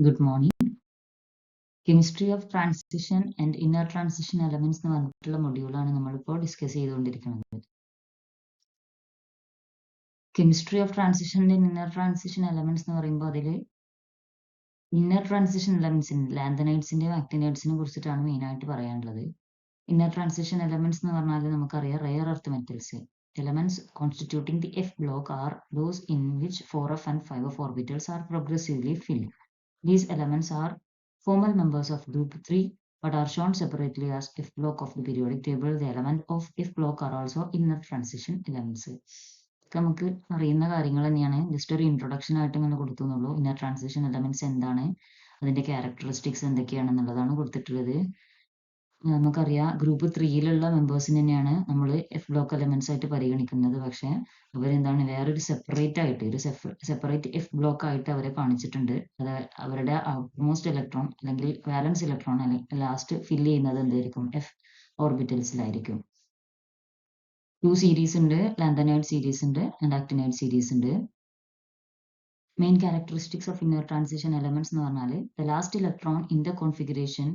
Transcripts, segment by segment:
Good morning. Chemistry of transition and inner transition elements എന്ന് പറഞ്ഞിട്ടുള്ള മൊഡ്യൂളാണ് നമ്മളിപ്പോൾ ഡിസ്കസ് ചെയ്തുകൊണ്ടിരിക്കുന്നത്. Chemistry of transition and inner transition elements എന്ന് പറയുമ്പോൾ അതിൽ ഇന്നർ ട്രാൻസിഷൻ എലമെന്റ്സിന് ലാന്തനൈഡ്സിന്റെയും ആക്ടിനൈഡ്സിനെ കുറിച്ചിട്ടാണ് മെയിൻ ആയിട്ട് പറയാനുള്ളത്. ഇന്നർ ട്രാൻസിഷൻ എലമെന്റ്സ് എന്ന് പറഞ്ഞാൽ നമുക്കറിയാം rare earth metals. Elements constituting the F block are those in which 4f and 5f orbitals are progressively filled. These elements are formal members of group 3 but are shown separately as F block of the periodic table. The element of F block are also inner transition elements. നമുക്ക് അറിയുന്ന കാര്യങ്ങൾ തന്നെയാണ്, just ഒരു introduction ആയിട്ട് ഇങ്ങനെ കൊടുത്തുന്നുള്ളൂ. Inner transition elements എന്താണ്, അതിന്റെ characteristics എന്തൊക്കെയാണെന്നുള്ളതാണ് കൊടുത്തിട്ടുള്ളത്. നമുക്കറിയാം ഗ്രൂപ്പ് 3യിലുള്ള മെമ്പേഴ്സിന് തന്നെയാണ് നമ്മൾ എഫ് ബ്ലോക്ക് എലമെന്റ്സ് ആയിട്ട് പരിഗണിക്കുന്നത്. പക്ഷെ അവരെന്താണ് വേറൊരു സെപ്പറേറ്റ് ആയിട്ട് ഒരു സെപ്പറേറ്റ് എഫ് ബ്ലോക്ക് ആയിട്ട് അവരെ കാണിച്ചിട്ടുണ്ട്. അത് അവരുടെ ഔട്ടർമോസ്റ്റ് ഇലക്ട്രോൺ അല്ലെങ്കിൽ വാലൻസ് ഇലക്ട്രോൺ അല്ലെങ്കിൽ ലാസ്റ്റ് ഫില്ല് ചെയ്യുന്നത് എന്തായിരിക്കും, എഫ് ഓർബിറ്റൽസിലായിരിക്കും. 2 സീരീസ് ഉണ്ട്, ലാന്തനൈഡ് സീരീസ് ഉണ്ട് ആൻഡ് ആക്ടിനൈഡ് സീരീസ് ഉണ്ട്. Main characteristics of inner transition elements എന്ന് പറഞ്ഞാൽ the last electron in the configuration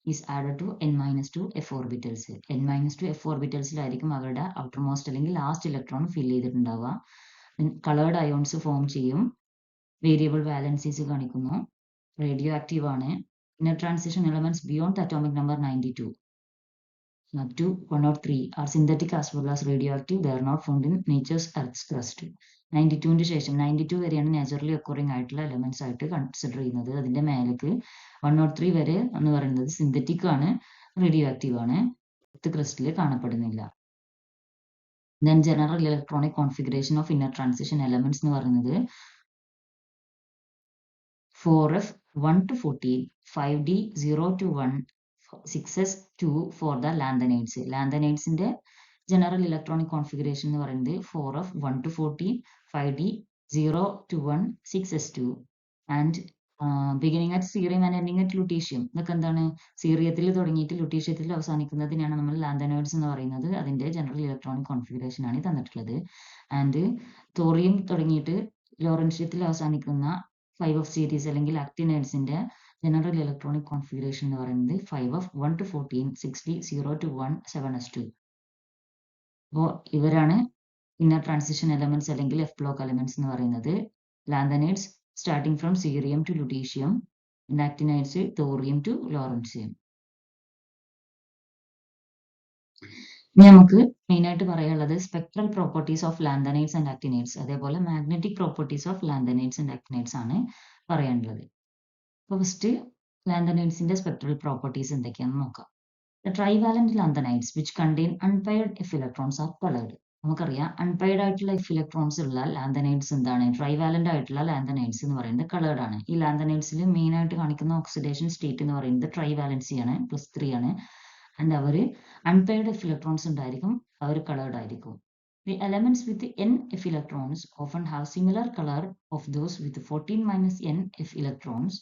is added to n-2 f orbitals. n-2 f orbitals അവരുടെ outermost അല്ലെങ്കിൽ last electron ഫിൽ ചെയ്തിട്ടുണ്ടാവുക. Coloured ions form ചെയ്യും. Variable valencies കാണിക്കുന്നു. Radio active ആണ്. Inner transition elements beyond atomic number 92 up to 103 are synthetic as well as radioactive. They are not found in nature's earth's crust. 92ന് ശേഷം 92 വരെയാണ് naturally occurring ആയിട്ടുള്ള elements ആയിട്ട് consider ചെയ്യുന്നത്. അതിന്റെ മേലേക്ക് 103 വരെ എന്ന് പറയുന്നത് സിന്തറ്റിക് ആണ്, റേഡിയോ ആക്റ്റീവ് ആണ്, എർത്ത് ക്രസ്റ്റിൽ കാണപ്പെടുന്നില്ല. Then general electronic configuration of inner transition elements എന്ന് പറയുന്നത് 4f 1 to 14, 5d 0 to 1, 6s 2 for the lanthanides. ലാന്തനൈഡ്സിന്റെ ജനറൽ ഇലക്ട്രോണിക് കോൺഫിഗറേഷൻ എന്ന് പറയുന്നത് 4f 1 to 14, 5d 0 to 1, 6s2 and beginning at cerium and ending at lutetium. ഇതൊക്കെ എന്താണ്, സീറിയത്തിൽ തുടങ്ങിയിട്ട് ലുട്ടീഷ്യത്തിൽ അവസാനിക്കുന്നതിനാണ് നമ്മൾ lanthanides എന്ന് പറയുന്നത്. അതിന്റെ ജനറൽ ഇലക്ട്രോണിക് കോൺഫിഗറേഷൻ ആണ് തന്നിട്ടുള്ളത്. ആൻഡ് തോറിയം തുടങ്ങിയിട്ട് ലോറൻഷ്യത്തിൽ അവസാനിക്കുന്ന 5f സീരീസ് അല്ലെങ്കിൽ ആക്ടിനൈഡ്സിന്റെ ജനറൽ ഇലക്ട്രോണിക് കോൺഫിഗറേഷൻ എന്ന് പറയുന്നത് 5f 1 to 14, 6d 0 to 1, 7s2. അപ്പോൾ ഇവരാണ് ഇന്നർ ട്രാൻസിഷൻ എലമെന്റ്സ് അല്ലെങ്കിൽ എഫ് ബ്ലോക്ക് എലമെന്റ്സ് എന്ന് പറയുന്നത്. Lanthanides starting from cerium to lutetium, actinides thorium to lawrencium. ഇനി നമുക്ക് മെയിൻ ആയിട്ട് പറയാനുള്ളത് spectral properties of lanthanides and actinides, അതേപോലെ magnetic properties of lanthanides and actinides ആണ് പറയാനുള്ളത്. അപ്പോൾ ഫസ്റ്റ് ലാന്തനൈഡ്സിന്റെ സ്പെക്ട്രൽ പ്രോപ്പർട്ടീസ് എന്തൊക്കെയാണെന്ന് നോക്കാം. The trivalent lanthanides which contain unpaired f electrons are colored. നമുക്കറിയാം അൺപെയർഡ് ആയിട്ടുള്ള എഫ് ഇലക്ട്രോൺസ് ഉള്ള ലാന്തനൈഡ്സ് എന്താണ്, ട്രൈവാലന്റ് ആയിട്ടുള്ള ലാന്തനൈഡ്സ് എന്ന് പറയുന്നത് കളേർഡ് ആണ്. ഈ ലാന്തനൈഡ്സിൽ മെയിൻ ആയിട്ട് കാണിക്കുന്ന ഓക്സിഡേഷൻ സ്റ്റേറ്റ് എന്ന് പറയുന്നത് ട്രൈവാലൻസി ആണ്, +3 ആണ്. ആൻഡ് അവർ അൺപെയർഡ് എഫ് ഇലക്ട്രോൺസ് ഉണ്ടായിരിക്കും, അവർ കളേർഡ് ആയിരിക്കും. The elements with n f electrons often have similar color of those with 14 - n f electrons.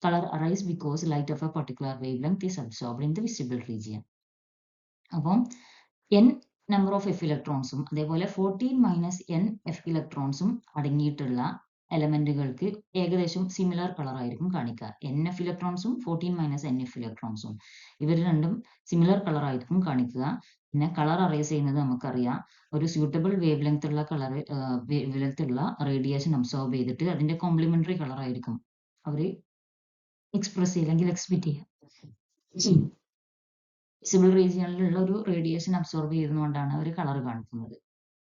Color arise because light of a particular wavelength is absorbed in the visible region. അപ്പം n number of F ഇലക്ട്രോൺസും അതേപോലെ 14 - n F ഇലക്ട്രോൺസും അടങ്ങിയിട്ടുള്ള എലമെന്റുകൾക്ക് ഏകദേശം similar colour ആയിരിക്കും കാണിക്കുക. n F ഇലക്ട്രോൺസും 14 - n F ഇലക്ട്രോൺസും ഇവർ രണ്ടും similar colour ആയിരിക്കും കാണിക്കുക. പിന്നെ കളർ അറേസ് ചെയ്യുന്നത് നമുക്കറിയാം, ഒരു സ്യൂട്ടബിൾ വേവ് ലെങ്ത് ഉള്ള റേഡിയേഷൻ അബ്സോർബ് ചെയ്തിട്ട് അതിന്റെ കോംപ്ലിമെന്ററി കളർ ആയിരിക്കും അവര് എക്സ്പ്രസ് ചെയ്യുക അല്ലെങ്കിൽ എക്സ്ബിറ്റ് ചെയ്യുക. വിസിബിൾ റീജിയനിലുള്ള ഒരു റേഡിയേഷൻ അബ്സോർബ് ചെയ്യുന്നതുകൊണ്ടാണ് അവർ കളർ കാണിക്കുന്നത്.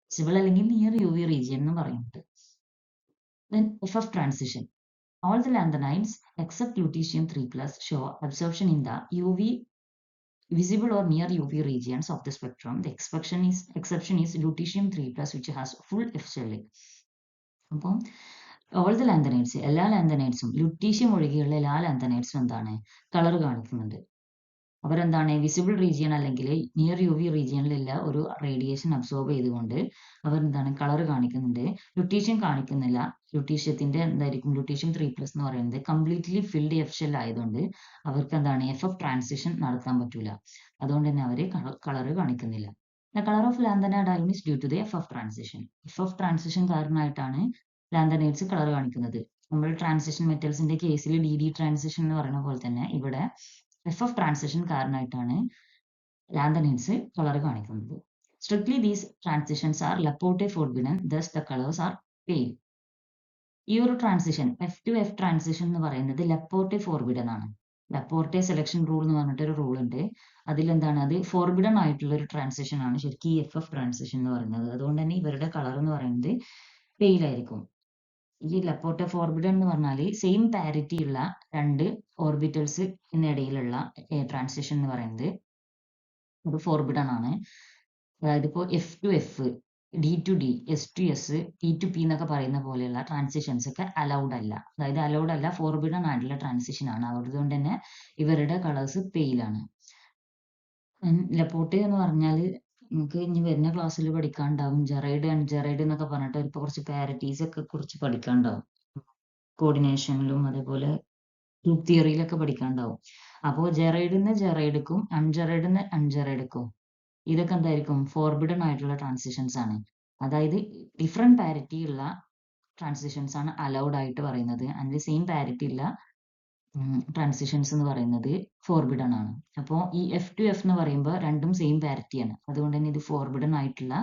വിസിബിൾ അല്ലെങ്കിൽ നിയർ യു വി റീജിയൻ എന്ന് പറയുന്നത്. Then FF transition. All the lanthanides except lutetium 3+ show absorption in the UV visible or near UV regions of the spectrum. The exception is lutetium 3+ which has full F shell. അപ്പം all the lanthanides, എല്ലാ ലാന്തനൈഡ്സും lutetium ഒഴികെയുള്ള എല്ലാ ലാന്തനൈഡ്സും എന്താണ്, colour കാണിക്കുന്നുണ്ട്. അവരെന്താണ്, visible region അല്ലെങ്കിൽ near U V റീജിയനിലുള്ള ഒരു radiation absorb ചെയ്തുകൊണ്ട് അവരെന്താണ് കളർ കാണിക്കുന്നുണ്ട്. ലുട്ടീഷ്യം കാണിക്കുന്നില്ല. ലുട്ടീഷ്യത്തിന്റെ എന്തായിരിക്കും, ലുട്ടീഷ്യം 3+ എന്ന് പറയുന്നത് കംപ്ലീറ്റ്ലി ഫിൽഡ് എഫ് ഷെൽ ആയതുകൊണ്ട് അവർക്ക് എന്താണ് FF ട്രാൻസിഷൻ നടത്താൻ പറ്റൂല. അതുകൊണ്ട് തന്നെ അവര് കളർ കാണിക്കുന്നില്ല. The color of lanthanide ion is due to the FF transition. FF transition കാരണമായിട്ടാണ് ലാന്തനൈഡ്സ് കളർ കാണിക്കുന്നത്. നമ്മൾ ട്രാൻസിഷൻ മെറ്റൽസിന്റെ കേസിൽ DD ട്രാൻസിഷൻ എന്ന് പറയുന്ന പോലെ തന്നെ ഇവിടെ FF ട്രാൻസിഷൻ കാരണമായിട്ടാണ് ലാന്തനൈഡ്സ് കളർ കാണിക്കുന്നത്. Strictly these transitions are Laporte forbidden, thus the colors are pale. ഈ ഒരു ട്രാൻസിഷൻ F ട്രാൻസിഷൻ എന്ന് പറയുന്നത് ലപ്പോർട്ടെ ഫോർബിഡൻ ആണ്. ലപ്പോർട്ടെ സെലക്ഷൻ റൂൾ എന്ന് പറഞ്ഞിട്ടൊരു റൂൾ ഉണ്ട്. അതിലെന്താണ്, അത് ഫോർബിഡൻ ആയിട്ടുള്ള ഒരു ട്രാൻസിഷൻ ആണ് ശരിക്കും ഈ FF ട്രാൻസിഷൻ എന്ന് പറയുന്നത്. അതുകൊണ്ട് തന്നെ ഇവരുടെ കളർ എന്ന് പറയുന്നത് പെയിൽ ആയിരിക്കും. ഈ ലപ്പോർട്ടെ ഫോർബിഡൻ എന്ന് പറഞ്ഞാൽ സെയിം പാരിറ്റി ഉള്ള രണ്ട് ഓർബിറ്റൽസ് ഇടയിലുള്ള ട്രാൻസിഷൻ എന്ന് പറയുന്നത് അത് ഫോർബിഡൻ ആണ്. അതായത് ഇപ്പോൾ F D to D, S to S, P to P എന്നൊക്കെ പറയുന്ന പോലെയുള്ള ട്രാൻസിഷൻസ് ഒക്കെ അലൗഡ് അല്ല. അതായത് അലൗഡ് അല്ല, ഫോർബിഡൻ ആയിട്ടുള്ള ട്രാൻസിഷൻ ആണ്. അതുകൊണ്ട് തന്നെ ഇവരുടെ കളേഴ്സ് പെയിൽ ആണ്. ലപ്പോർട്ടെ എന്ന് പറഞ്ഞാൽ നമുക്ക് ഇനി വരുന്ന ക്ലാസ്സിൽ പഠിക്കാനുണ്ടാവും. ജെറൈഡ് ആൻഡ് ജെറൈഡ് എന്നൊക്കെ പറഞ്ഞിട്ട് ഇപ്പൊ കുറച്ച് പാരിറ്റീസ് ഒക്കെ കുറിച്ച് പഠിക്കാനുണ്ടാവും. കോർഡിനേഷനിലും അതേപോലെ ഗ്രൂപ്പ് തിയറിയിലൊക്കെ പഠിക്കാനുണ്ടാവും. അപ്പോൾ ജെറൈഡിന്ന് ജെറൈഡ്ക്കും അൺജെറൈഡിന്ന് അൺജെറൈഡ്ക്കും ഇതൊക്കെ എന്തായിരിക്കും, ഫോർബിഡൻ ആയിട്ടുള്ള ട്രാൻസിഷൻസ് ആണ്. അതായത് ഡിഫറെന്റ് പാരിറ്റി ഉള്ള ട്രാൻസിഷൻസ് ആണ് അലൗഡ് ആയിട്ട് പറയുന്നത്. അതിന്റെ സെയിം പാരിറ്റി ഉള്ള ട്രാൻസിഷൻസ് എന്ന് പറയുന്നത് ഫോർബിഡൻ ആണ്. അപ്പോൾ ഈ F to F എന്ന് പറയുമ്പോൾ രണ്ടും സെയിം പാരിറ്റി ആണ്. അതുകൊണ്ട് തന്നെ ഇത് ഫോർബിഡൻ ആയിട്ടുള്ള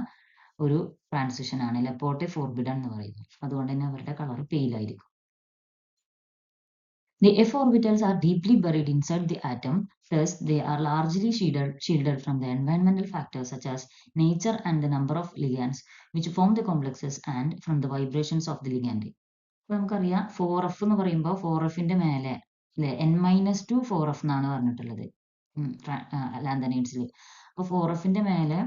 ഒരു ട്രാൻസിഷൻ ആണ്. ലപ്പോർട്ടെ ഫോർബിഡൻ എന്ന് പറയുന്നത്. അതുകൊണ്ട് തന്നെ അവരുടെ കളർ പെയിൽ ആയിരിക്കും. The F orbitals are deeply buried inside the atom, thus they are largely shielded from the environmental factors such as nature and the number of ligands which form the complexes and from the vibrations of the ligand. അപ്പോൾ നമുക്കറിയാം 4F എന്ന് പറയുമ്പോൾ 4Fന്റെ മേലെ അല്ലെ N-2 4F എന്നാണ് പറഞ്ഞിട്ടുള്ളത് ലാന്തനൈഡ്സിൽ. അപ്പോൾ 4Fന്റെ മേലെ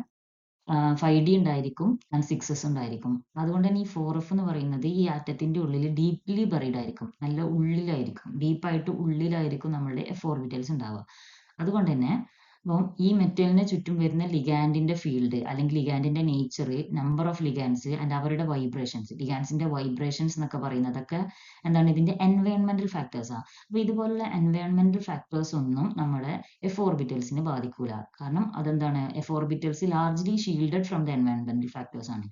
5D ഉണ്ടായിരിക്കും ആൻഡ് 6S ഉണ്ടായിരിക്കും. അതുകൊണ്ട് തന്നെ ഈ 4F എന്ന് പറയുന്നത് ഈ ആറ്റത്തിന്റെ ഉള്ളിൽ ഡീപ്ലി ബറീഡ് ആയിരിക്കും, നല്ല ഉള്ളിലായിരിക്കും, ഡീപ്പായിട്ട് ഉള്ളിലായിരിക്കും നമ്മളുടെ F ഓർബിറ്റൽസ് ഉണ്ടാവുക. അതുകൊണ്ട് തന്നെ അപ്പം ഈ മെറ്റലിന് ചുറ്റും വരുന്ന ലിഗാൻഡിന്റെ ഫീൽഡ് അല്ലെങ്കിൽ ലിഗാൻഡിന്റെ നേച്ചർ, നമ്പർ ഓഫ് ലിഗാൻഡ്സ് ആൻഡ് അവരുടെ വൈബ്രേഷൻസ്, ലിഗാൻഡ്സിന്റെ വൈബ്രേഷൻസ് എന്നൊക്കെ പറയുന്നതൊക്കെ എന്താണ്, ഇതിന്റെ എൻവയോൺമെന്റൽ ഫാക്ടേഴ്സ് ആണ്. അപ്പൊ ഇതുപോലുള്ള എൻവയോൺമെന്റൽ ഫാക്ടേഴ്സ് ഒന്നും നമ്മുടെ F ഓർബിറ്റൽസിനെ ബാധിക്കൂല. കാരണം അതെന്താണ്, F orbitals largely shielded from the എൻവയോൺമെന്റൽ ഫാക്ടേഴ്സ് ആണ്.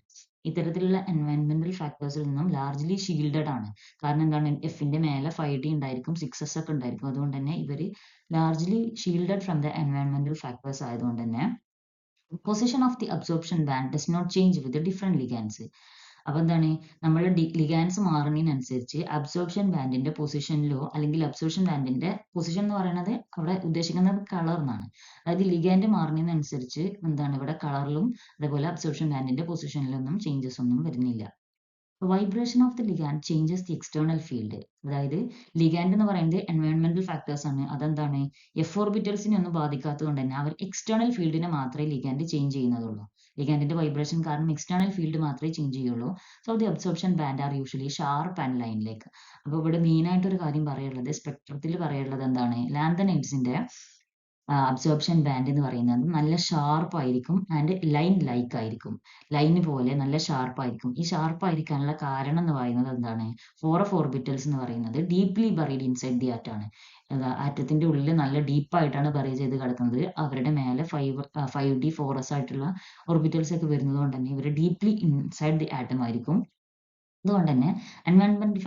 ഇത്തരത്തിലുള്ള എൻവയോൺമെന്റൽ ഫാക്ടേഴ്സിൽ നിന്നും ലാർജ്ലി ഷീൽഡഡ് ആണ്. കാരണം എന്താണ്, Fന്റെ മേലെ 5D ഉണ്ടായിരിക്കും, 6S ഒക്കെ ഉണ്ടായിരിക്കും. അതുകൊണ്ട് തന്നെ ഇവര് largely shielded from the environmental factors ആയതുകൊണ്ട് തന്നെ position of the absorption band does not change with the different ligands. അപ്പൊ എന്താണ്, നമ്മൾ ലിഗാൻസ് മാറുന്നതിനനുസരിച്ച് അബ്സോർപ്ഷൻ ബാൻഡിന്റെ പൊസിഷനിലോ അല്ലെങ്കിൽ അബ്സോർപ്ഷൻ ബാൻഡിന്റെ പൊസിഷൻ എന്ന് പറയുന്നത് അവിടെ ഉദ്ദേശിക്കുന്നത് കളർ എന്നാണ്. അതായത് ലിഗാൻഡ് മാറുന്നതിനനുസരിച്ച് എന്താണ് ഇവിടെ കളറിലും അതേപോലെ അബ്സോർപ്ഷൻ ബാൻഡിന്റെ പൊസിഷനിലൊന്നും ചേഞ്ചസ് ഒന്നും വരുന്നില്ല. Vibration of the ligand changes the external field. അതായത് ലിഗാൻഡ് എന്ന് പറയുന്നത് എൻവയോൺമെന്റൽ ഫാക്ടേഴ്സ് ആണ്. അതെന്താണ്, എഫ് ഓർബിറ്റൽസിനെ ഒന്നും ബാധിക്കാത്തത് കൊണ്ട് തന്നെ അവർ എക്സ്റ്റേണൽ ഫീൽഡിനെ മാത്രമേ ലിഗാൻഡ് ചേഞ്ച് ചെയ്യുന്നതുള്ളൂ. ലിഗാൻഡിന്റെ വൈബ്രേഷൻ കാരണം എക്സ്റ്റേണൽ ഫീൽഡ് മാത്രമേ ചേഞ്ച് ചെയ്യുള്ളൂ. So the absorption band are usually sharp and ലൈനിലേക്ക്. അപ്പോൾ ഇവിടെ മെയിൻ ആയിട്ട് ഒരു കാര്യം പറയാനുള്ളത്, സ്പെക്ട്രത്തിൽ പറയാനുള്ളത് എന്താണ്, ലാന്തനൈഡ്സിന്റെ അബ്സോർപ്ഷൻ ബാൻഡ് എന്ന് പറയുന്നത് നല്ല ഷാർപ്പ് ആയിരിക്കും ആൻഡ് ലൈൻ ലൈക്ക് ആയിരിക്കും. ലൈൻ പോലെ നല്ല ഷാർപ്പ് ആയിരിക്കും. ഈ ഷാർപ്പ് ആയിരിക്കാനുള്ള കാരണം എന്ന് പറയുന്നത് എന്താണ്, 4F ഓർബിറ്റൽസ് എന്ന് പറയുന്നത് ഡീപ്ലി ബറീഡ് ഇൻസൈഡ് ദി ആറ്റാണ്. ആറ്റത്തിന്റെ ഉള്ളിൽ നല്ല ഡീപ്പായിട്ടാണ് ബറി ചെയ്ത് കിടക്കുന്നത്. അവരുടെ മേലെ 5D 4S ആയിട്ടുള്ള ഓർബിറ്റൽസ് ഒക്കെ വരുന്നത് കൊണ്ട് തന്നെ ഇവർ ഡീപ്ലി ഇൻസൈഡ് ദി ആറ്റം ആയിരിക്കും. അതുകൊണ്ട് തന്നെ എൻവയോൺമെന്റൽ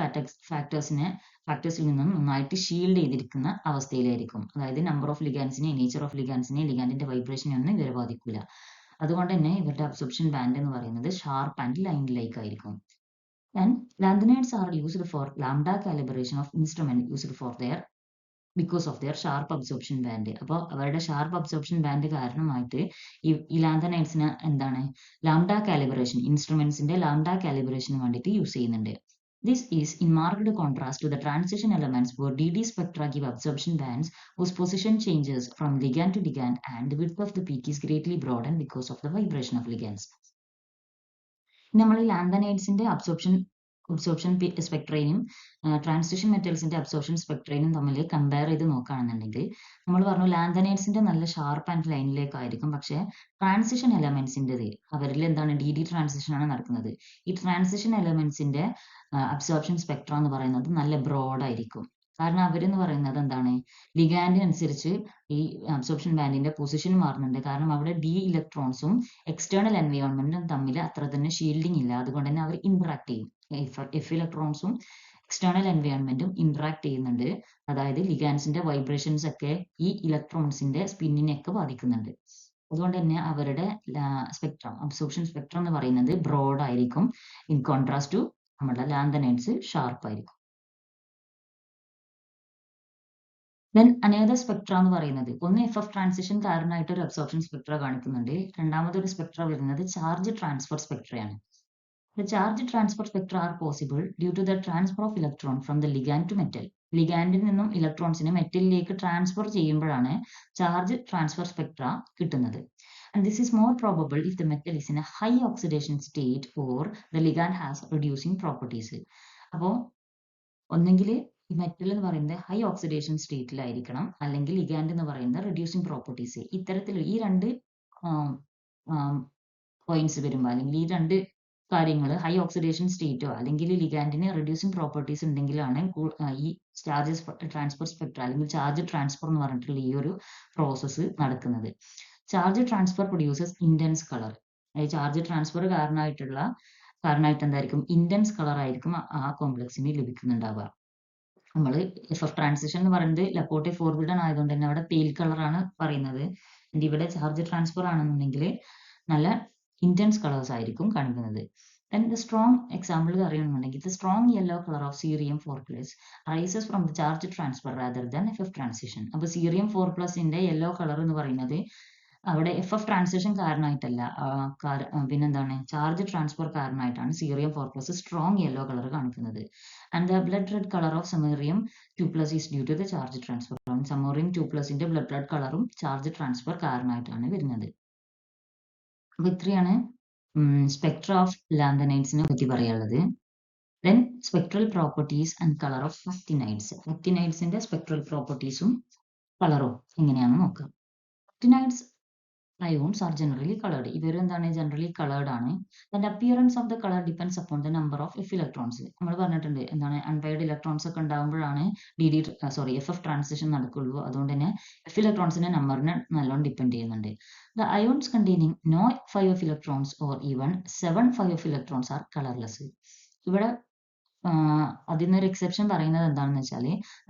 ഫാക്ടേഴ്സിൽ നിന്നും നന്നായിട്ട് ഷീൽഡ് ചെയ്തിരിക്കുന്ന അവസ്ഥയിലായിരിക്കും. അതായത് നമ്പർ ഓഫ് ലിഗാൻസിനെ, നേച്ചർ ഓഫ് ലിഗാൻസിനെ, ലിഗാൻഡിന്റെ വൈബ്രേഷനെ ഒന്നും ഇവരെ ബാധിക്കില്ല. അതുകൊണ്ട് തന്നെ ഇവരുടെ അബ്സോർപ്ഷൻ ബാൻഡ് എന്ന് പറയുന്നത് ഷാർപ്പ് ആൻഡ് ലൈൻ ലൈക്ക് ആയിരിക്കും. And lanthanides are used for lambda calibration of instrument used for their because of their sharp absorption band. അപ്പോൾ അവരുടെ ഷാർപ്പ് അബ്സോർപ്ഷൻ ബാൻഡ് കാരണമായിട്ട് ഈ ലാന്തനൈഡ്സിന് എന്താണ്, ലാംഡ കാലിബ്രേഷൻ, ഇൻസ്ട്രുമെന്റ്സിന്റെ ലാംഡ കാലിബ്രേഷന് വേണ്ടിയിട്ട് യൂസ് ചെയ്യുന്നുണ്ട്. This is in marked contrast to the transition elements where DD spectra give absorption bands whose position changes from ligand to ligand and the width of the peak is greatly broadened because of the vibration of ligands. നമ്മൾ ഈ ലാന്തനൈഡ്സിന്റെ absorption സ്പെക്ട്രയും transition മെറ്റൽസിന്റെ absorption സ്പെക്ട്രയും തമ്മിൽ compare ചെയ്ത് നോക്കുകയാണെന്നുണ്ടെങ്കിൽ നമ്മൾ പറഞ്ഞു ലാന്തനൈഡ്സിന്റെ നല്ല sharp and ലൈനിലേക്കായിരിക്കും. പക്ഷേ transition എലമെന്റ്സിന്റെ അവരിൽ എന്താണ്, DD ട്രാൻസിഷൻ ആണ് നടക്കുന്നത്. ഈ ട്രാൻസിഷൻ എലമെന്റ്സിന്റെ അബ്സോർപ്ഷൻ സ്പെക്ട്ര എന്ന് പറയുന്നത് നല്ല ബ്രോഡ് ആയിരിക്കും. കാരണം അവരെന്ന് പറയുന്നത് എന്താണ്, ലിഗാൻഡിനനുസരിച്ച് ഈ അബ്സോർപ്ഷൻ ബാൻഡിന്റെ പൊസിഷൻ മാറുന്നുണ്ട്. കാരണം അവിടെ D ഇലക്ട്രോൺസും എക്സ്റ്റേണൽ എൻവയോൺമെന്റും തമ്മിൽ അത്ര തന്നെ ഷീൽഡിംഗ് ഇല്ല. അതുകൊണ്ട് തന്നെ അവർ ഇന്ററാക്ട് ചെയ്യും. F ഇലക്ട്രോൺസും എക്സ്റ്റേണൽ എൻവയോൺമെന്റും ഇന്ററാക്ട് ചെയ്യുന്നുണ്ട്. അതായത് ലിഗാൻസിന്റെ വൈബ്രേഷൻസ് ഒക്കെ ഈ ഇലക്ട്രോൺസിന്റെ സ്പിന്നിനെയൊക്കെ ബാധിക്കുന്നുണ്ട്. അതുകൊണ്ട് തന്നെ അവരുടെ സ്പെക്ട്രം, അബ്സോർപ്ഷൻ സ്പെക്ട്രം എന്ന് പറയുന്നത് ബ്രോഡ് ആയിരിക്കും. ഇൻ കോൺട്രാസ്റ്റ് ടു നമ്മുടെ ലാന്തനൈഡ്സ് ഷാർപ്പ് ആയിരിക്കും. ദെൻ അനേതർ സ്പെക്ട്ര എന്ന് പറയുന്നത് ഒന്ന് FF ട്രാൻസിഷൻ കാരണമായിട്ട് ഒരു അബ്സോർപ്ഷൻ സ്പെക്ട്ര കാണിക്കുന്നുണ്ട്. രണ്ടാമതൊരു സ്പെക്ട്ര വരുന്നത് ചാർജ് ട്രാൻസ്ഫർ സ്പെക്ട്രയാണ്. The charge transfer spectra are possible due to the transfer of electron from the ligand to metal. ലിഗാൻഡിൽ നിന്നും ഇലക്ട്രോൺസിനെ മെറ്റലിലേക്ക് ട്രാൻസ്ഫർ ചെയ്യുമ്പോഴാണ് ചാർജ് ട്രാൻസ്ഫർ സ്പെക്ട്ര കിട്ടുന്നത്. And this is more probable if the metal is in a high oxidation state or the ligand has reducing properties. അപ്പോൾ ഒന്നെങ്കിൽ ഈ metal എന്ന് പറയുന്നത് high oxidation സ്റ്റേറ്റിലായിരിക്കണം, അല്ലെങ്കിൽ ligand എന്ന് പറയുന്നത് റെഡ്യൂസിങ് പ്രോപ്പർട്ടീസ്. ഇത്തരത്തിൽ ഈ രണ്ട് പോയിന്റ്സ് വരുമ്പോൾ, അല്ലെങ്കിൽ ഈ രണ്ട് കാര്യങ്ങൾ ഹൈ ഓക്സിഡേഷൻ സ്റ്റേറ്റോ അല്ലെങ്കിൽ ലിഗാൻഡിന് റെഡ്യൂസിങ് പ്രോപ്പർട്ടീസ് ഉണ്ടെങ്കിലാണ് ഈ ചാർജ് ട്രാൻസ്ഫർ സ്പെക്ട്ര അല്ലെങ്കിൽ ചാർജ് ട്രാൻസ്ഫർ എന്ന് പറഞ്ഞിട്ടുള്ള ഈ ഒരു പ്രോസസ്സ് നടക്കുന്നത്. Charge transfer produces intense colour. Charge transfer കാരണമായിട്ട് എന്തായിരിക്കും? ഇന്റൻസ് കളർ ആയിരിക്കും ആ കോംപ്ലക്സിന് ലഭിക്കുന്നുണ്ടാവുക. നമ്മൾ FF ട്രാൻസിഷൻ എന്ന് പറയുന്നത് ലപ്പോർട്ടെ ഫോർബിഡൻ ആയതുകൊണ്ട് തന്നെ അവിടെ പെയിൽ കളറാണ് പറയുന്നത്. ഇവിടെ ചാർജ് ട്രാൻസ്ഫർ ആണെന്നുണ്ടെങ്കിൽ നല്ല intense colors ആയിരിക്കും കാണിക്കുന്നത്. Then the strong example അറിയണമെന്നുണ്ടെങ്കിൽ the strong yellow color of cerium 4+ arises from the charge transfer rather than FF transition. അപ്പോൾ cerium 4+ ന്റെ yellow color എന്ന് പറയുന്നത് അവിടെ FF transition കാരണമായിട്ടല്ല, പിന്നെന്താണ്, charge transfer കാരണമായിട്ടാണ് cerium 4+ strong yellow color കാണിക്കുന്നത്. And the blood red color of samarium 2+ is due to the charge transfer. samarium 2+ ന്റെ blood red കളറും charge transfer കാരണമായിട്ടാണ് വരുന്നത്. അപ്പോൾ ഇത്രയാണ് സ്പെക്ട്ര ഓഫ് ലാന്തനൈഡ്സിനെ പറ്റി പറയാനുള്ളത്. Then spectral properties and colour of actinides. ആക്ടിനൈഡ്സിന്റെ സ്പെക്ട്രൽ പ്രോപ്പർട്ടീസും കളറും എങ്ങനെയാണെന്ന് നോക്കാം. ആക്ടിനൈഡ്സ് ions are generally colored. ഇവരും എന്താണ്? generally colored ആണ്. And appearance of the color depends upon the number of F electrons. നമ്മൾ പറഞ്ഞിട്ടുണ്ട് എന്താണ്, unpaired electrons ഒക്കെ ഉണ്ടാകുമ്പോഴാണ് FF ട്രാൻസിഷൻ നടക്കുള്ളൂ. അതുകൊണ്ട് തന്നെ F ഇലക്ട്രോൺസിന്റെ നമ്പറിനെ നല്ലോണം ഡിപ്പെൻഡ് ചെയ്യുന്നുണ്ട്. The ions containing no 5F electrons or even 7 5F electrons are colorless. ഇവിടെ അതിനൊരു എക്സെപ്ഷൻ പറയുന്നത് എന്താണെന്ന് വെച്ചാൽ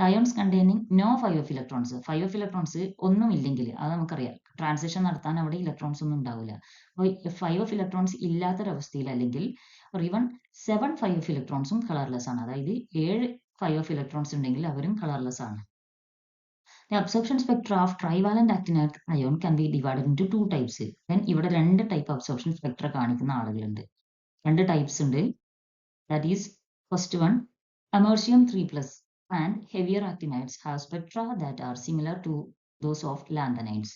ions containing no 5F electrons. 5F electrons ഒന്നും ഇല്ലെങ്കിൽ, അത് നമുക്കറിയാം, ട്രാൻസിഷൻ നടത്താൻ അവിടെ ഇലക്ട്രോൺസ് ഒന്നും ഉണ്ടാവില്ല. അപ്പോൾ 5F ഇലക്ട്രോൺസ് ഇല്ലാത്തൊരവസ്ഥയിൽ, അല്ലെങ്കിൽ ഈവൻ 7 5F ഇലക്ട്രോൺസും കളർലെസ് ആണ്. അതായത് 7 5F ഇലക്ട്രോൺസ് ഉണ്ടെങ്കിൽ അവരും കളർലെസ് ആണ്. The absorption spectra of trivalent actinide ion can be divided into 2 types. Then ഇവിടെ 2 ടൈപ്പ് അബ്സോർപ്ഷൻ സ്പെക്ട്ര കാണിക്കുന്ന ആളുകളുണ്ട്. 2 ടൈപ്സ് ഉണ്ട്. That is, first one, americium 3+ and heavier actinides have spectra that are similar to those of lanthanides.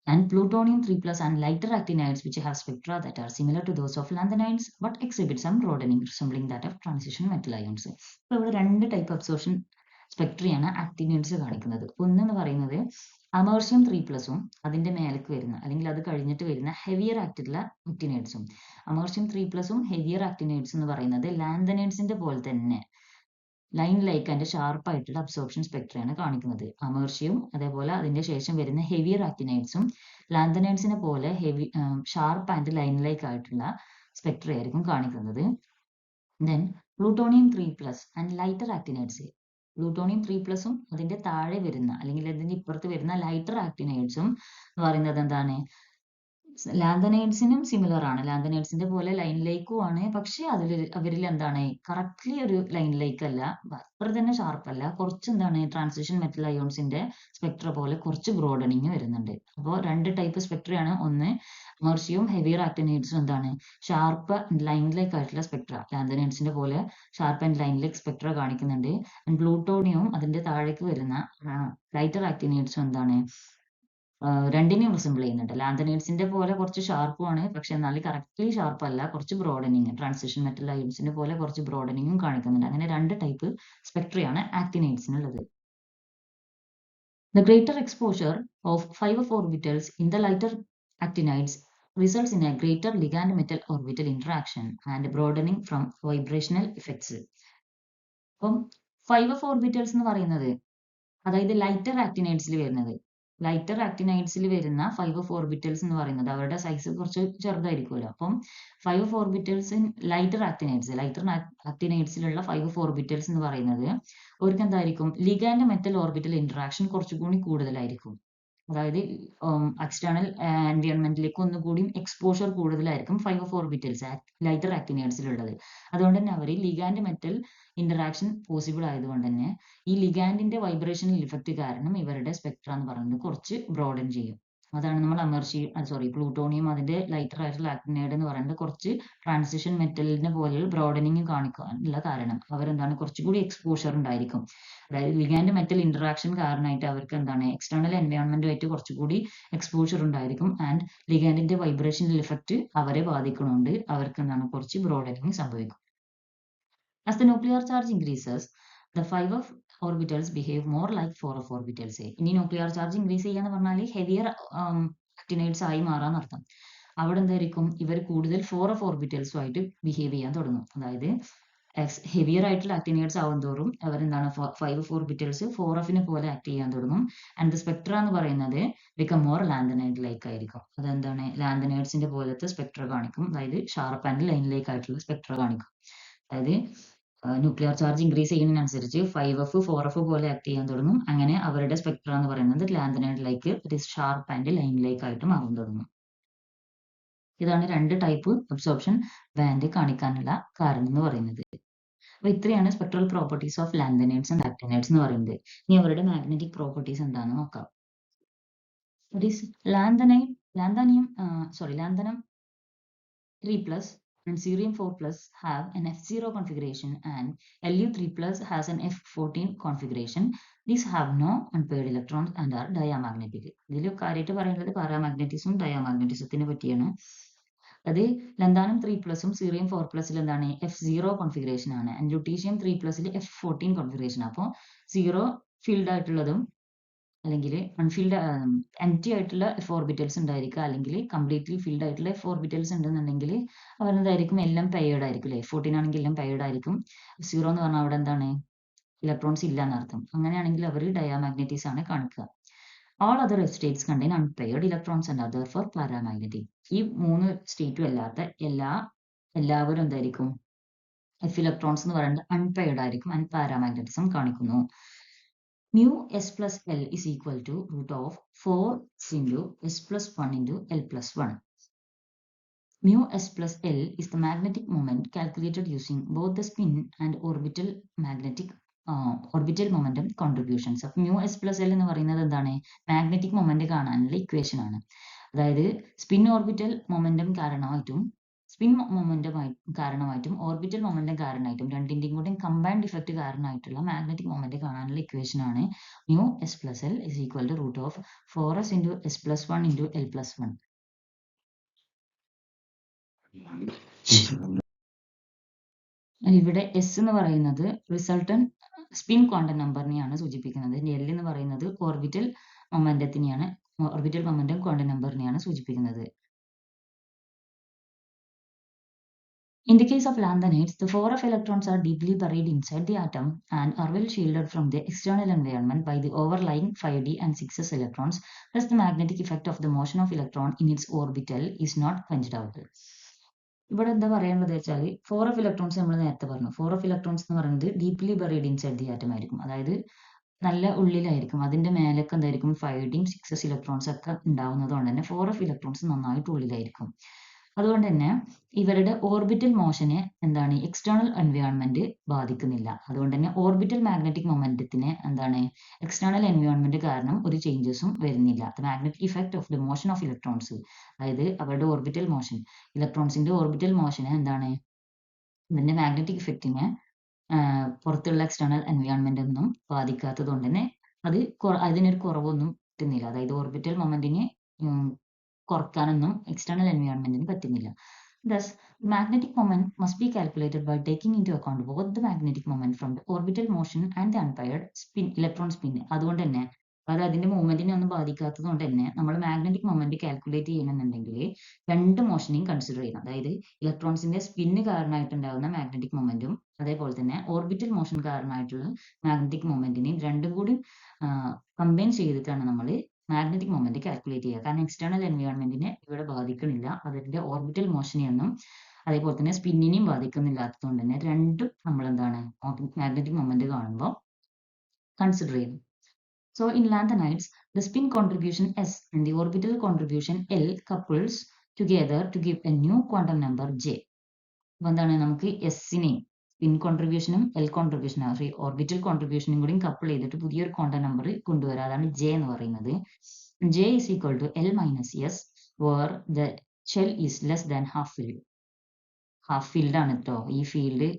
And plutonium 3+ and lighter actinides which have spectra that are similar to those of lanthanides but exhibit some broadening resembling that of transition metal ions. അപ്പോൾ ഇവിടെ 2 type absorption സ്പെക്ട്രയാണ് ആക്ടിനൈഡ്സ് കാണിക്കുന്നത്. ഒന്നെന്ന് പറയുന്നത് അമേർഷ്യം 3+ഉം അതിന്റെ മേലേക്ക് വരുന്ന, അല്ലെങ്കിൽ അത് കഴിഞ്ഞിട്ട് വരുന്ന ഹെവിയർ ആയിട്ടുള്ള ആക്ടിനൈഡ്സും. അമേർഷ്യം 3+ഉം ഹെവിയർ ആക്ടിനൈഡ്സ് എന്ന് പറയുന്നത് ലാന്തനൈഡ്സിന്റെ പോലെ തന്നെ ലൈൻ ലൈക്ക് ആൻഡ് ഷാർപ്പ് ആയിട്ടുള്ള അബ്സോർപ്ഷൻ സ്പെക്ട്രയാണ് കാണിക്കുന്നത്. അമേർഷ്യവും അതേപോലെ അതിന്റെ ശേഷം വരുന്ന ഹെവിയർ ആക്ടിനൈഡ്സും ലാന്തനൈഡ്സിനെ പോലെ ഷാർപ്പ് ആൻഡ് ലൈൻ ലൈക്ക് ആയിട്ടുള്ള സ്പെക്ട്ര ആയിരിക്കും കാണിക്കുന്നത്. Then plutonium 3+ and lighter actinides. Plutonium 3+ഉം അതിന്റെ താഴെ വരുന്ന, അല്ലെങ്കിൽ അതിന്റെ ഇപ്പുറത്ത് വരുന്ന ലൈറ്റർ ആക്ടിനൈഡ്സും എന്ന് പറയുന്നത് എന്താണ്, ലാന്തനൈഡ്സിനും സിമിലർ ആണ്. ലാന്തനൈഡ്സിന്റെ പോലെ ലൈൻ ലൈക്കും ആണ്. പക്ഷെ അവരിൽ എന്താണ്, കറക്റ്റ്ലി ഒരു ലൈൻ ലൈക്ക് അല്ല, അത്ര തന്നെ ഷാർപ്പ് അല്ല, കുറച്ച് എന്താണ്, ട്രാൻസിഷൻ മെറ്റൽ അയോൺസിന്റെ സ്പെക്ട്ര പോലെ കുറച്ച് ബ്രോഡനിങ് വരുന്നുണ്ട്. അപ്പോൾ 2 ടൈപ്പ് സ്പെക്ട്രയാണ്. ഒന്ന് മെർഷ്യവും ഹെവിയർ ആക്ടിനൈഡ്സും എന്താണ്, ഷാർപ്പ് ലൈൻ ലൈക്ക് ആയിട്ടുള്ള സ്പെക്ട്ര, ലാന്തനൈഡ്സിന്റെ പോലെ sharp and line like Spectra കാണിക്കുന്നുണ്ട്. പ്ലൂട്ടോണിയവും അതിന്റെ താഴേക്ക് വരുന്ന ലൈറ്റർ ആക്ടിനൈഡ്സും എന്താണ്, രണ്ടിനെയും റിസംബിൾ ചെയ്യുന്നുണ്ട്. ലാന്തനൈഡ്സിന്റെ പോലെ കുറച്ച് ഷാർപ്പും ആണ്, പക്ഷെ എന്നാൽ കറക്റ്റ്ലി ഷാർപ്പ് അല്ല, കുറച്ച് ബ്രോഡനിങ്, ട്രാൻസിഷൻ മെറ്റൽ അയോൺസിന്റെ പോലെ കുറച്ച് ബ്രോഡനിങ്ങും കാണിക്കുന്നുണ്ട്. അങ്ങനെ 2 type സ്പെക്ട്രയാണ് ആക്ടിനൈഡ്സിനുള്ളത്. The greater exposure of 5F orbitals in the lighter actinides results in a greater ligand-metal orbital interaction and broadening from vibrational effects. അപ്പം 5F orbitals എന്ന് പറയുന്നത്, അതായത് ലൈറ്റർ ആക്ടിനൈഡ്സിൽ വരുന്നത്, ലൈറ്റർ ആക്ടിനൈഡ്സിൽ വരുന്ന 5 ഓർബിറ്റൽസ് എന്ന് പറയുന്നത് അവരുടെ സൈസ് കുറച്ച് ചെറുതായിരിക്കുമല്ലോ. അപ്പം 5 ഓർബിറ്റൽസ് ഇൻ ലൈറ്റർ ആക്ടിനൈഡ്സിലുള്ള 5 ഓർബിറ്റൽസ് എന്ന് പറയുന്നത് അവർക്ക് എന്തായിരിക്കും, ലിഗാൻഡ് മെറ്റൽ ഓർബിറ്റൽ ഇന്ററാക്ഷൻ കുറച്ചുകൂടി കൂടുതലായിരിക്കും. അതായത് എക്സ്റ്റേണൽ എൻവയോൺമെന്റിലേക്ക് ഒന്നുകൂടി എക്സ്പോഷർ കൂടുതലായിരിക്കും 5 ഓർബിറ്റൽസ് ലൈറ്റർ ആക്ടിനൈഡ്സിലുള്ളത്. അതുകൊണ്ട് തന്നെ അവർ ലിഗാൻഡ് മെറ്റൽ ഇന്ററാക്ഷൻ പോസിബിൾ ആയതുകൊണ്ട് തന്നെ ഈ ലിഗാൻഡിന്റെ വൈബ്രേഷണൽ ഇഫക്റ്റ് കാരണം ഇവരുടെ സ്പെക്ട്ര എന്ന് പറയുന്നത് കുറച്ച് ബ്രോഡൻ ചെയ്യും. അതാണ് നമ്മൾ പ്ലൂട്ടോണിയം അതിന്റെ ലൈറ്റർ ആയിട്ടുള്ള ആക്ടിനൈഡ് എന്ന് പറയുന്നത് കുറച്ച് ട്രാൻസിഷൻ മെറ്റലിനെ പോലെ ബ്രോഡനിങ് കാണിക്കാനുള്ള കാരണം അവരെന്താണ് കുറച്ചുകൂടി എക്സ്പോഷർ ഉണ്ടായിരിക്കും. അതായത് ലിഗാൻഡ് മെറ്റൽ ഇന്ററാക്ഷൻ കാരണമായിട്ട് അവർക്ക് എന്താണ് എക്സ്റ്റേണൽ എൻവയോൺമെന്റുമായിട്ട് കുറച്ചുകൂടി എക്സ്പോഷർ ഉണ്ടായിരിക്കും. ആൻഡ് ലിഗാൻഡിന്റെ വൈബ്രേഷണൽ ഇഫക്റ്റ് അവരെ ബാധിക്കുന്നുണ്ട്, അവർക്ക് എന്താണ് കുറച്ച് ബ്രോഡനിങ് സംഭവിക്കും. As the nuclear charge increases, the 5 of orbitals behave more like 4 of orbitals. ഇനി ന്യൂക്ലിയർ ചാർജ് ഇൻക്രീസ് ചെയ്യാന്ന് പറഞ്ഞാൽ ഹെവിയർ ആക്ടിനൈഡ്സ് ആയി മാറാൻ അർത്ഥം. അവിടെ എന്തായിരിക്കും, ഇവർ കൂടുതൽ 4 of orbitals ആയിട്ട് ബിഹേവ് ചെയ്യാൻ തുടങ്ങും. അതായത് ഹെവിയർ ആയിട്ടുള്ള ആക്ടിനൈഡ്സ് ആവും തോറും അവരെന്താണ് 5 of orbitals 4 of പോലെ ആക്ട് ചെയ്യാൻ തുടങ്ങും. ആൻഡ് സ്പെക്ട്ര എന്ന് പറയുന്നത് become more ലാന്തനൈഡ് ലൈക്ക് ആയിരിക്കും. അതെന്താണ്, ലാന്തനൈഡ്സിന്റെ പോലത്തെ സ്പെക്ട്ര കാണിക്കും. അതായത് ഷാർപ്പ് ആൻഡ് ലൈൻ ലൈക്ക് ആയിട്ടുള്ള സ്പെക്ട്ര കാണിക്കും. അതായത് nuclear charge increase ചെയ്യുന്നതിനനുസരിച്ച് 5F 4F പോലെ ആക്ട് ചെയ്യാൻ തുടങ്ങും. അങ്ങനെ അവരുടെ സ്പെക്ട്ര എന്ന് പറയുന്നത് lanthanide like sharp and line like ആയിട്ട് മാറാൻ തുടങ്ങും. ഇതാണ് 2 ടൈപ്പ് അബ്സോർപ്ഷൻ ബാൻഡ് കാണിക്കാനുള്ള കാരണം എന്ന് പറയുന്നത്. അപ്പൊ ഇത്രയാണ് spectral properties of lanthanides and actinides എന്ന് പറയുന്നത്. ഇനി അവരുടെ മാഗ്നറ്റിക് പ്രോപ്പർട്ടീസ് എന്താണെന്ന് നോക്കാം. ലാന്തനം 3+ and cerium 4+ have an F0 configuration and Lu3+ has an F14 configuration. These have no unpaired electrons and are diamagnetic. ഇതിൽ കാര്യമായിട്ട് പറയുന്നത് പാരാമാഗ്നറ്റിസം ഡയാമാഗ്നറ്റിസത്തിനെ പറ്റിയാണ്. അത് ലന്താനം 3+ഉം സീറിയം 4+ൽ എന്താണ് F0 കോൺഫിഗറേഷൻ ആണ്. ആൻഡ് ലുട്ടീഷ്യം 3+ൽ F14 കോൺഫിഗറേഷൻ. അപ്പോൾ 0 ഫീൽഡ് ആയിട്ടുള്ളതും അല്ലെങ്കിൽ അൺഫീൽഡ് എംപ്റ്റി ആയിട്ടുള്ള എഫ് ഓർബിറ്റൽസ് ഉണ്ടായിരിക്കുക, അല്ലെങ്കിൽ കംപ്ലീറ്റ്ലി ഫീൽഡ് ആയിട്ടുള്ള എഫ് ഓർബിറ്റൽസ് ഉണ്ടെന്നുണ്ടെങ്കിൽ അവരെന്തായിരിക്കും, എല്ലാം പെയർഡ് ആയിരിക്കും അല്ലേ. 14 ആണെങ്കിൽ എല്ലാം പെയർഡ് ആയിരിക്കും. 0 എന്ന് പറഞ്ഞാൽ അവിടെ എന്താണ്, ഇലക്ട്രോൺസ് ഇല്ല എന്നർത്ഥം. അങ്ങനെയാണെങ്കിൽ അവർ ഡയാമാഗ്നറ്റിസ് ആണ് കാണിക്കുക. All other states contain unpaired electrons and are therefore paramagnetic. ഈ 3 സ്റ്റേറ്റും അല്ലാത്ത എല്ലാവരും എന്തായിരിക്കും, എഫ് ഇലക്ട്രോൺസ് എന്ന് പറയുന്നത് അൺപെയർഡ് ആയിരിക്കും ആൻഡ് പാരാമാഗ്നറ്റിസം കാണിക്കുന്നു. Mu s plus L is equal to root of 4 into s plus 1 into L plus 1. Mu s plus L is the magnetic moment calculated using both the spin and orbital momentum contributions. അപ്പോൾ mu s plus L എന്ന് പറയുന്നത് എന്താണ്, magnetic moment കാണാനുള്ള equation ആണ്. അതായത് spin orbital momentum കാരണമായിട്ടും orbital momentum കാരണമായിട്ടും രണ്ടിന്റെയും കൂടെ കമ്പൈൻഡ് ഇഫക്റ്റ് കാരണമായിട്ടുള്ള മാഗ്നറ്റിക് മൊമെന്റ് കാണാനുള്ള ഇക്വേഷൻ ആണ് mu s plus L is equal to root of 4s into s plus 1 into L plus 1. ഇവിടെ S എന്ന് പറയുന്നത് റിസൾട്ടന്റ് സ്പിൻ ക്വാണ്ടം നമ്പറിനെയാണ് സൂചിപ്പിക്കുന്നത്. L എന്ന് പറയുന്നത് ഓർബിറ്റൽ മൊമെന്റം ക്വാണ്ടം നമ്പറിനെയാണ് സൂചിപ്പിക്കുന്നത്. In the case of lanthanides, the 4 of electrons are deeply buried inside the atom and are well shielded from the external environment by the overlying 5d and 6s electrons. Thus, the magnetic effect of the motion of electron in its orbital is not quenched out. ഇവിടെ എന്താ പറയാനുള്ളത് വെച്ചാൽ 4 of electrons നമ്മൾ നേരത്തെ പറഞ്ഞു. 4 of electrons എന്ന് പറയുന്നത് deeply buried inside the atom ആയിരിക്കും. അതായത് നല്ല ഉള്ളിലായിരിക്കും. അതിന്റെ മേലൊക്കെ എന്തായിരിക്കും 5d 6s electrons ഒക്കെ ഉണ്ടാവുന്നത് കൊണ്ട് തന്നെ 4 of electrons നന്നായിട്ട് ഉള്ളിലായിരിക്കും. അതുകൊണ്ട് തന്നെ ഇവരുടെ ഓർബിറ്റൽ മോഷനെ എന്താണ്, എക്സ്റ്റേണൽ എൻവയോൺമെന്റ് ബാധിക്കുന്നില്ല. അതുകൊണ്ട് തന്നെ ഓർബിറ്റൽ മാഗ്നറ്റിക് മൊമെന്റത്തിന് എന്താണ്, എക്സ്റ്റേണൽ എൻവയോൺമെന്റ് കാരണം ഒരു ചേഞ്ചസും വരുന്നില്ല. The magnetic effect of the motion of electrons, അതായത് അവരുടെ ഓർബിറ്റൽ മോഷൻ, ഇലക്ട്രോൺസിന്റെ ഓർബിറ്റൽ മോഷനെ എന്താണ്, ഇതിന്റെ മാഗ്നറ്റിക് ഇഫക്റ്റിനെ പുറത്തുള്ള എക്സ്റ്റേണൽ എൻവയോൺമെന്റ് ഒന്നും ബാധിക്കാത്തത് കൊണ്ട് തന്നെ അതിനൊരു കുറവൊന്നും കിട്ടുന്നില്ല. അതായത് ഓർബിറ്റൽ മൊമെന്റിനെ കുറക്കാനൊന്നും എക്സ്റ്റേണൽ എൻവയോൺമെന്റിന് പറ്റുന്നില്ല. Thus, magnetic moment must be calculated by taking into account both the magnetic moment from the orbital motion and the unpaired electron spin. അതുകൊണ്ട് തന്നെ അതിന്റെ മൂവ്മെന്റിനെ ഒന്നും ബാധിക്കാത്തത് കൊണ്ട് തന്നെ നമ്മൾ മാഗ്നറ്റിക് മൊമെന്റ് കാൽക്കുലേറ്റ് ചെയ്യണമെന്നുണ്ടെങ്കിൽ രണ്ട് മോഷനെയും കൺസിഡർ ചെയ്യണം. അതായത് ഇലക്ട്രോൺസിന്റെ സ്പിന്ന് കാരണമായിട്ടുണ്ടാകുന്ന മാഗ്നറ്റിക് മൊമെന്റും അതേപോലെ തന്നെ ഓർബിറ്റൽ മോഷൻ കാരണമായിട്ടുള്ള മാഗ്നറ്റിക് മൊമെന്റിനെയും രണ്ടും കൂടി കമ്പൈൻ ചെയ്തിട്ടാണ് നമ്മൾ മാഗ്നറ്റിക് മൊമെന്റ് കാൽക്കുലേറ്റ് ചെയ്യുക. കാരണം എക്സ്റ്റേണൽ എൻവയോൺമെന്റിനെ ഇവിടെ ബാധിക്കണില്ല, അതിന്റെ ഓർബിറ്റൽ മോഷനെയൊന്നും അതേപോലെ തന്നെ സ്പിന്നിനെയും ബാധിക്കുന്നില്ലാത്തതുകൊണ്ട് തന്നെ രണ്ടും നമ്മൾ എന്താണ് മാഗ്നറ്റിക് മൊമെന്റ് കാണുമ്പോൾ കൺസിഡർ ചെയ്യുന്നു. So in lanthanides, the spin contribution S and the orbital contribution L couples together to give a new quantum number J. അപ്പോൾ എന്താണ് നമുക്ക് എസിനെയും സ്പിൻ കോൺട്രിബ്യൂഷനും എൽ കോൺട്രിബ്യൂഷനും ഓർബിറ്റൽ കോൺട്രിബ്യൂഷനും കൂടി കപ്പിൾ ചെയ്തിട്ട് പുതിയൊരു ക്വാണ്ടം നമ്പർ കൊണ്ടുവരാം. അതാണ് ജെ എന്ന് പറയുന്നത്. J is equal to L minus S where the shell is less than half filled. Half field ആണ് കേട്ടോ, ഈ ഫീൽഡ്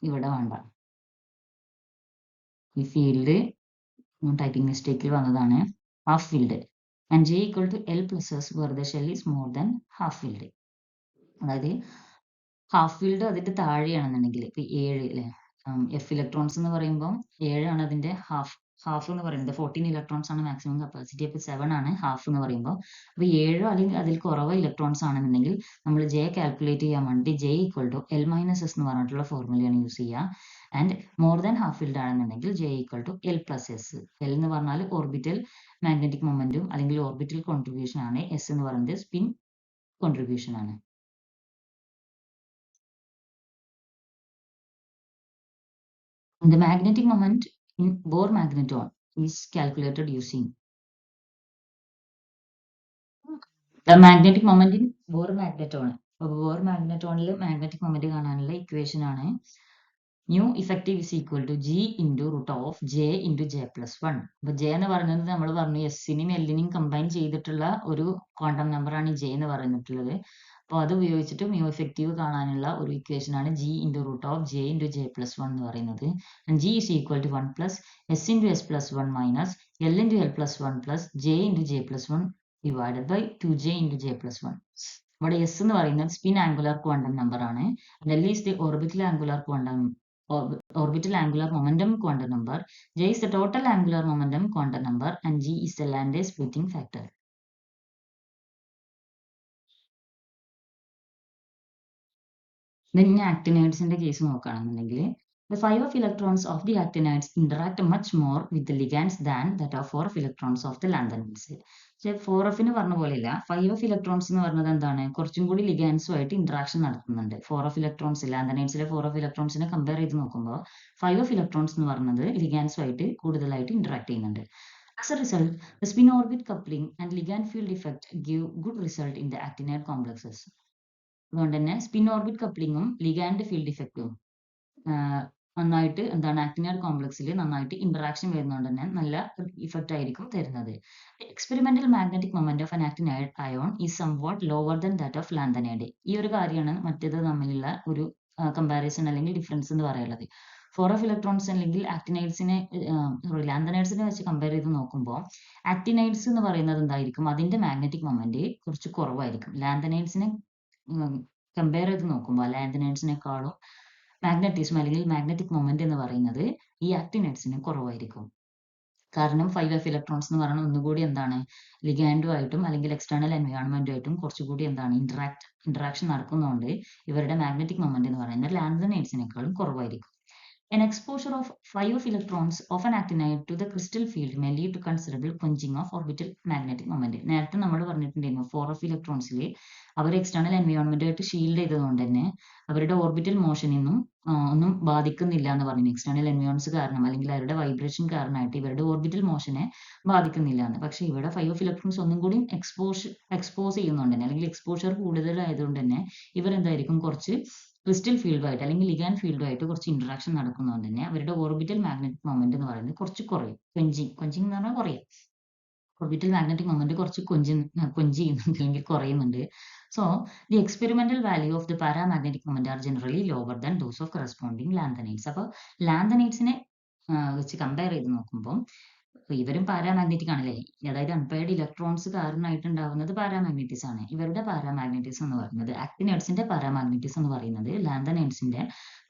ഇവിടെ വേണ്ട. ഈ ഫീൽഡ് ടൈപ്പിംഗ് മിസ്റ്റേക്കിൽ വന്നതാണ്. Half field and J equal to L plus S where the shell is more than half field. അതായത് half field അതിന്റെ താഴെയാണെന്നുണ്ടെങ്കിൽ ഇപ്പൊ 7 അല്ലെ, എഫ് ഇലക്ട്രോൺസ് എന്ന് പറയുമ്പോൾ 7 അതിന്റെ ഹാഫ് എന്ന് പറയുന്നത്. 14 ഇലക്ട്രോൺസ് ആണ് മാക്സിമം കപ്പാസിറ്റി. അപ്പൊ 7 ആണ് ഹാഫ് എന്ന് പറയുമ്പോൾ. അപ്പൊ 7 അല്ലെങ്കിൽ അതിൽ കുറവ് ഇലക്ട്രോൺസ് ആണെന്നുണ്ടെങ്കിൽ നമ്മൾ ജെ കാൽക്കുലേറ്റ് ചെയ്യാൻ വേണ്ടി J equal to L minus S എന്ന് പറഞ്ഞിട്ടുള്ള ഫോർമുലയാണ് യൂസ് ചെയ്യുക. And more than half filled ആണെന്നുണ്ടെങ്കിൽ J equal to L plus S. L എന്ന് പറഞ്ഞാൽ ഓർബിറ്റൽ മാഗ്നറ്റിക് മൊമെന്റും അല്ലെങ്കിൽ ഓർബിറ്റൽ കോൺട്രിബ്യൂഷൻ ആണ്. എസ് എന്ന് പറയുന്നത് സ്പിൻ കോൺട്രിബ്യൂഷൻ ആണ്. The magnetic moment in Bohr magneton is calculated using the magnetic moment in Bohr magneton. Bohr magnetonil magnetic moment കാണാനുള്ള equation ആണ് mu effective is equal to g into root of J into J plus one. അപ്പൊ J എന്ന് പറയുന്നത് നമ്മൾ പറഞ്ഞു എസിനെയും എല്ലിനെയും combine ചെയ്തിട്ടുള്ള ഒരു quantum number ആണ് ജെ എന്ന് പറഞ്ഞിട്ടുള്ളത്. അപ്പോൾ അത് ഉപയോഗിച്ചിട്ട് മ്യൂ ഇഫക്റ്റീവ് കാണാനുള്ള ഒരു ഇക്വേഷൻ ആണ് g into root of J into J plus one എന്ന് പറയുന്നത്. G is equal to 1 plus S into S plus one minus L into L plus one plus J into J plus one divided by 2j into J plus one. ഇവിടെ S എന്ന് പറയുന്നത് spin angular quantum number ആണ്. L is the orbital angular quantum orbital angular momentum quantum number. J is the total angular momentum quantum number and G is the Landé splitting factor. Then actinides in the case നോക്കുകയാണെന്നുണ്ടെങ്കിൽ the 5 of electrons of the actinides interact much more with the ligands than that of 4 of electrons of the lanthanides. പക്ഷേ 4f പറഞ്ഞ പോലെയല്ല, 5 of electrons എന്ന് പറഞ്ഞത് എന്താണ്, കുറച്ചും കൂടി ലിഗാൻസുമായിട്ട് interaction നടത്തുന്നുണ്ട്. 4 of electrons ലാന്തനൈഡ്സിലെ 4 of electronsനെ കമ്പയർ ചെയ്ത് നോക്കുമ്പോൾ 5 of electrons എന്ന് പറയുന്നത് ലിഗാൻസുമായിട്ട് കൂടുതലായിട്ട് ഇന്ററാക്ട് ചെയ്യുന്നുണ്ട്. As a result, the spin orbit coupling and ligand field effect give good result in the actinide complexes. അതുകൊണ്ട് തന്നെ സ്പിൻ ഓർബിറ്റ് കപ്ലിങ്ങും ലിഗാൻഡ് ഫീൽഡ് ഇഫക്റ്റും നന്നായിട്ട് എന്താണ് ആക്ടിനൈഡ് കോംപ്ലക്സിൽ നന്നായിട്ട് ഇന്ററാക്ഷൻ വരുന്നതുകൊണ്ട് തന്നെ നല്ല ഇഫക്റ്റ് ആയിരിക്കും തരുന്നത്. Experimental magnetic moment of an actinide ion is somewhat lower than that of lanthanide. ഈ ഒരു കാര്യമാണ് മറ്റേത് തമ്മിലുള്ള ഒരു കമ്പാരിസൺ അല്ലെങ്കിൽ ഡിഫറൻസ് എന്ന് പറയുന്നത്. 4 of electrons അല്ലെങ്കിൽ ആക്ടിനൈഡ്സിനെ ലാന്തനൈഡ്സിനെ വെച്ച് കമ്പയർ ചെയ്ത് നോക്കുമ്പോൾ ആക്ടിനൈഡ്സ് എന്ന് പറയുന്നത് എന്തായിരിക്കും, അതിന്റെ മാഗ്നറ്റിക് മൊമെന്റ് കുറച്ച് കുറവായിരിക്കും. ലാന്തനൈഡ്സിനെ കമ്പയർ ചെയ്ത് നോക്കുമ്പോൾ ലാന്തനൈഡ്സിനെക്കാളും മാഗ്നറ്റിസം അല്ലെങ്കിൽ മാഗ്നറ്റിക് മൊമെന്റ് എന്ന് പറയുന്നത് ഈ ആക്ടിനൈഡ്സിന് കുറവായിരിക്കും. കാരണം 5 of electrons എന്ന് പറയുന്നത് ഒന്നുകൂടി എന്താണ് ലിഗാൻഡുമായിട്ടും അല്ലെങ്കിൽ എക്സ്റ്റേണൽ എൻവയോൺമെന്റുമായിട്ടും കുറച്ചുകൂടി എന്താണ് ഇന്ററാക്ഷൻ നടക്കുന്നതുകൊണ്ട് ഇവരുടെ മാഗ്നറ്റിക് മൊമെന്റ് എന്ന് പറയുന്നത് ലാന്തനൈഡ്സിനേക്കാളും കുറവായിരിക്കും. An exposure of 5 of electrons of an actinide to the crystal field may lead to considerable quenching of orbital magnetic moment. നേരത്തെ നമ്മൾ പറഞ്ഞിട്ടുണ്ടായിരുന്നു 4 of electronsൽ അവർ എക്സ്റ്റേണൽ എൻവയോൺമെന്റുമായിട്ട് ഷീൽഡ് ചെയ്തതുകൊണ്ട് തന്നെ അവരുടെ ഓർബിറ്റൽ മോഷനൊന്നും ഒന്നും ബാധിക്കുന്നില്ല എന്ന് പറഞ്ഞു. എക്സ്റ്റേണൽ എൻവയോൺസ് കാരണം അല്ലെങ്കിൽ അവരുടെ വൈബ്രേഷൻ കാരണമായിട്ട് ഇവരുടെ ഓർബിറ്റൽ മോഷനെ ബാധിക്കുന്നില്ല എന്ന്. പക്ഷെ ഇവിടെ 5 of electrons ഒന്നും കൂടി എക്സ്പോസ് ചെയ്യുന്നുണ്ട് തന്നെ അല്ലെങ്കിൽ എക്സ്പോഷർ കൂടുതലായതുകൊണ്ട് തന്നെ ഇവർ എന്തായിരിക്കും കുറച്ച് ക്രിസ്റ്റൽ ഫീൽഡുമായിട്ട് അല്ലെങ്കിൽ ലിഗാൻഡ് ഫീൽഡുമായിട്ട് കുറച്ച് ഇന്ററാക്ഷൻ നടക്കുന്നതുകൊണ്ട് തന്നെ അവരുടെ ഓർബിറ്റൽ മാഗ്നറ്റിക് മൊമെന്റ് എന്ന് പറയുന്നത് കുറച്ച് കുറയും. കൊഞ്ചിങ് എന്ന് പറഞ്ഞാൽ കുറയും. ഓർബിറ്റൽ മാഗ്നറ്റിക് മൊമെന്റ് കുറച്ച് ചെയ്യുന്നുണ്ട് അല്ലെങ്കിൽ കുറയുന്നുണ്ട്. So the experimental value of the paramagnetic moment are generally lower than those of corresponding lanthanides. അപ്പോൾ ലാന്തനൈഡ്സിനെ വെച്ച് കമ്പയർ ചെയ്ത് നോക്കുമ്പോൾ ഇവരും പാരാമാഗ്നറ്റിക് ആണല്ലേ, അതായത് അൺപെയർഡ് ഇലക്ട്രോൺസ് കാരണമായിട്ടുണ്ടാവുന്നത് പാരാമാഗ്നറ്റിസം ആണ്. ഇവരുടെ പാരാമാഗ്നറ്റിസം എന്ന് പറയുന്നത് ആക്ടിനൈഡ്സിന്റെ പാരാമാഗ്നറ്റിസം എന്ന് പറയുന്നത് ലാന്തനൈഡ്സിന്റെ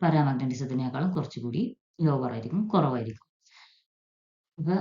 പാരാമാഗ്നറ്റിസത്തിനേക്കാളും കുറച്ചുകൂടി ലോവർ ആയിരിക്കും, കുറവായിരിക്കും. അപ്പൊ